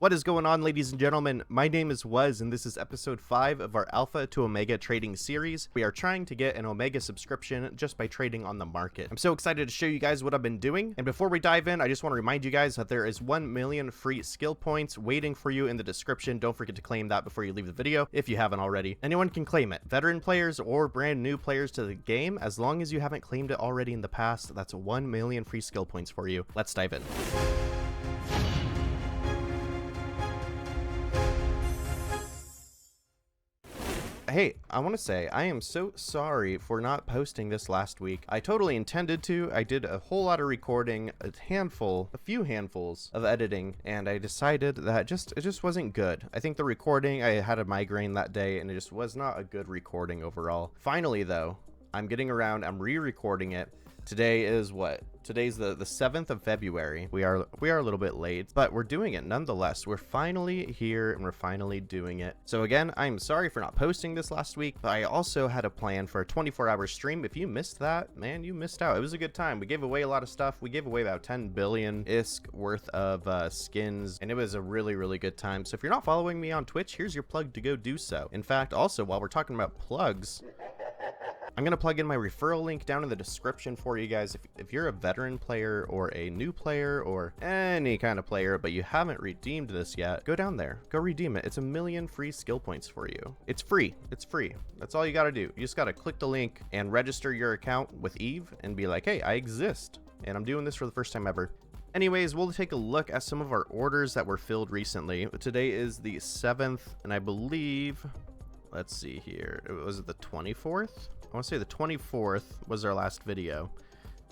What is going on, ladies and gentlemen? My name is Waz, and this is episode 5 of our Alpha to Omega trading series. We are trying to get an Omega subscription just by trading on the market. I'm so excited to show you guys what I've been doing. And before we dive in, I just want to remind you guys that there is 1 million free skill points waiting for you in the description. Don't forget to claim that before you leave the video if you haven't already. Anyone can claim it. Veteran players or brand new players to the game, as long as you haven't claimed it already in the past, that's 1 million free skill points for you. Let's dive in. Hey, I want to say I am so sorry for not posting this last week. I totally intended to. I did a whole lot of recording, a few handfuls of editing, and I decided that it just wasn't good. I think the recording, I had a migraine that day, and it just was not a good recording overall. Finally, though, I'm getting around, I'm re-recording it. Today is what? Today's the 7th of February. We are a little bit late, but we're doing it nonetheless. We're finally here and we're finally doing it. So again, I'm sorry for not posting this last week, but I also had a plan for a 24-hour stream. If you missed that, man, you missed out. It was a good time. We gave away a lot of stuff. We gave away about 10 billion ISK worth of skins, and it was a really, really good time. So if you're not following me on Twitch, here's your plug to go do so. In fact, also, while we're talking about plugs, I'm going to plug in my referral link down in the description for you guys. If you're a veteran player or a new player or any kind of player, but you haven't redeemed this yet, go down there. Go redeem it. It's 1 million free skill points for you. It's free. It's free. That's all you got to do. You just got to click the link and register your account with Eve and be like, hey, I exist. And I'm doing this for the first time ever. Anyways, we'll take a look at some of our orders that were filled recently. Today is the 7th, and I believe, let's see here. Was it the 24th? I want to say the 24th was our last video.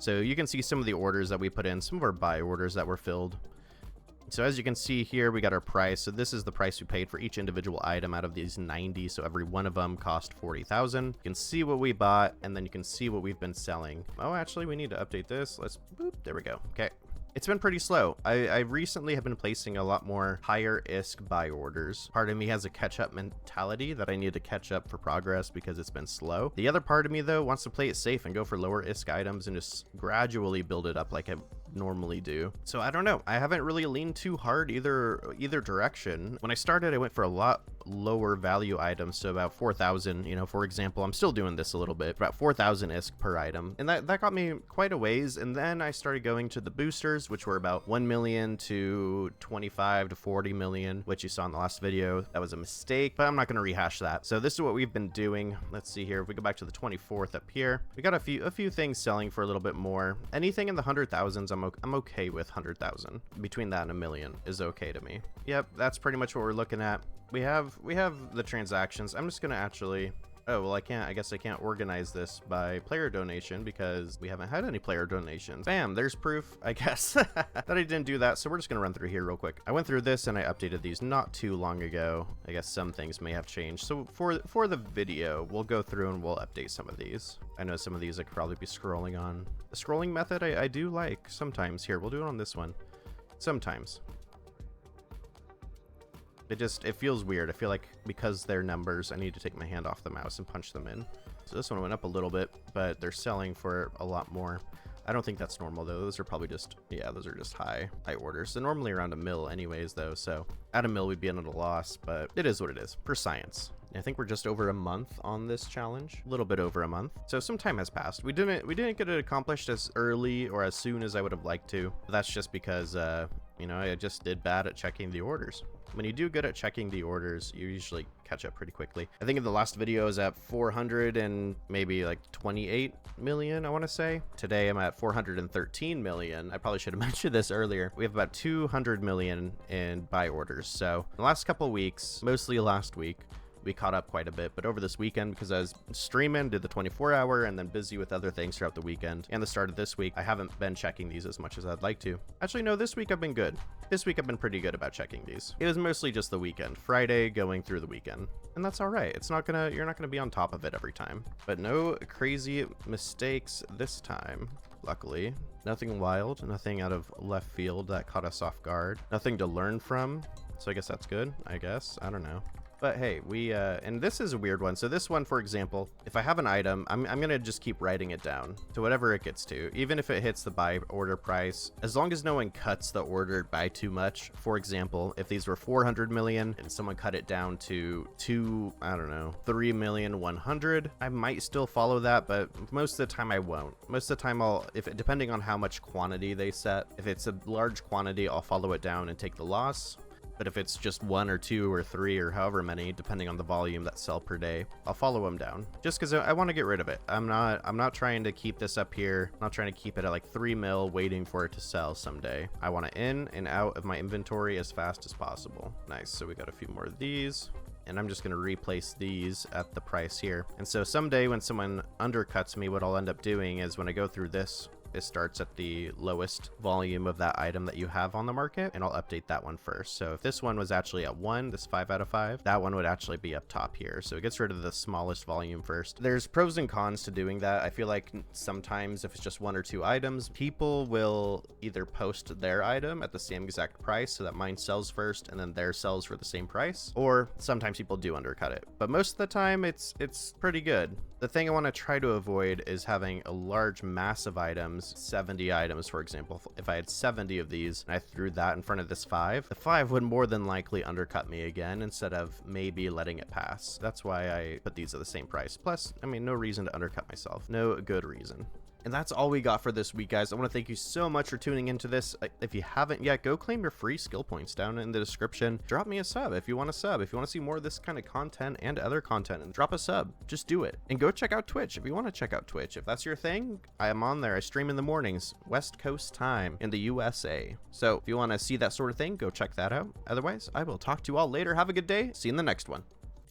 So you can see some of the orders that we put in, some of our buy orders that were filled. So as you can see here, we got our price. So this is the price we paid for each individual item out of these 90. So every one of them cost 40,000. You can see what we bought, and then you can see what we've been selling. Oh, actually, we need to update this. Let's, boop, there we go. Okay. It's been pretty slow. I recently have been placing a lot more higher ISK buy orders. Part of me has a catch-up mentality that I need to catch up for progress because it's been slow. The other part of me, though, wants to play it safe and go for lower ISK items and just gradually build it up like I normally do. So I don't know. I haven't really leaned too hard either direction. When I started, I went for a lot lower value items, so about 4,000. You know, for example, I'm still doing this a little bit, about 4,000 ISK per item, and that got me quite a ways. And then I started going to the boosters, which were about 1 million to 25 to 40 million, which you saw in the last video. That was a mistake, but I'm not going to rehash that. So this is what we've been doing. Let's see here. If we go back to the 24th up here, we got a few things selling for a little bit more. Anything in the 100,000s, I'm okay with. 100,000 between that and 1 million is okay to me. Yep, that's pretty much what we're looking at. We have the transactions. I'm just gonna actually, oh well, I guess I can't organize this by player donation because we haven't had any player donations. Bam, there's proof, I guess, that I didn't do that. So we're just gonna run through here real quick. I went through this and I updated these not too long ago. I guess some things may have changed. So for the video, we'll go through and we'll update some of these. I know some of these I could probably be scrolling on. The scrolling method I do like sometimes. Here, we'll do it on this one. Sometimes. It feels weird. I feel like because they're numbers, I need to take my hand off the mouse and punch them in. So this one went up a little bit, but they're selling for a lot more. I don't think that's normal though. Those are probably just, yeah, those are just high orders. They're normally around 1 mil anyways though. So at 1 mil we'd be at a loss, but it is what it is for science. I think we're just over a month on this challenge, a little bit over a month. So some time has passed. We didn't get it accomplished as early or as soon as I would have liked to. But that's just because, you know, I just did bad at checking the orders. When you do good at checking the orders, you usually catch up pretty quickly. I think in the last video I was at 400 and maybe like 28 million, I want to say. Today I'm at 413 million. I probably should have mentioned this earlier. We have about 200 million in buy orders. So the last couple of weeks, mostly last week, we caught up quite a bit, but over this weekend, because I was streaming, did the 24-hour, and then busy with other things throughout the weekend and the start of this week, I haven't been checking these as much as I'd like to. Actually, no, this week I've been good. This week I've been pretty good about checking these. It was mostly just the weekend, Friday going through the weekend, and that's all right. You're not gonna be on top of it every time, but no crazy mistakes this time. Luckily, nothing wild, nothing out of left field that caught us off guard, nothing to learn from. So I guess that's good. I don't know. But hey, we, and this is a weird one. So this one, for example, if I have an item, I'm going to just keep writing it down to whatever it gets to, even if it hits the buy order price, as long as no one cuts the order by too much. For example, if these were 400 million and someone cut it down to I don't know, 3,100,000, I might still follow that, but most of the time I won't. Most of the time depending on how much quantity they set, if it's a large quantity, I'll follow it down and take the loss. But if it's just 1 or 2 or 3 or however many, depending on the volume that sell per day, I'll follow them down just because I want to get rid of it. I'm not trying to keep this up here. I'm not trying to keep it at like 3 mil waiting for it to sell someday. I want it in and out of my inventory as fast as possible. Nice. So we got a few more of these. And I'm just going to replace these at the price here. And so someday when someone undercuts me, what I'll end up doing is when I go through this, it starts at the lowest volume of that item that you have on the market, and I'll update that one first. So if this one was actually at 1, this 5 out of 5, that one would actually be up top here. So it gets rid of the smallest volume first. There's pros and cons to doing that. I feel like sometimes if it's just 1 or 2 items, people will either post their item at the same exact price so that mine sells first and then theirs sells for the same price, or sometimes people do undercut it. But most of the time it's pretty good. The thing I want to try to avoid is having a large mass of items, 70 items, for example. If I had 70 of these and I threw that in front of this 5, the 5 would more than likely undercut me again instead of maybe letting it pass. That's why I put these at the same price. Plus, I mean, no reason to undercut myself. No good reason. And that's all we got for this week, guys. I want to thank you so much for tuning into this. If you haven't yet, go claim your free skill points down in the description. Drop me a sub if you want to sub. If you want to see more of this kind of content and other content, and drop a sub. Just do it. And go check out Twitch if you want to check out Twitch. If that's your thing, I am on there. I stream in the mornings, West Coast time in the USA. So if you want to see that sort of thing, go check that out. Otherwise, I will talk to you all later. Have a good day. See you in the next one.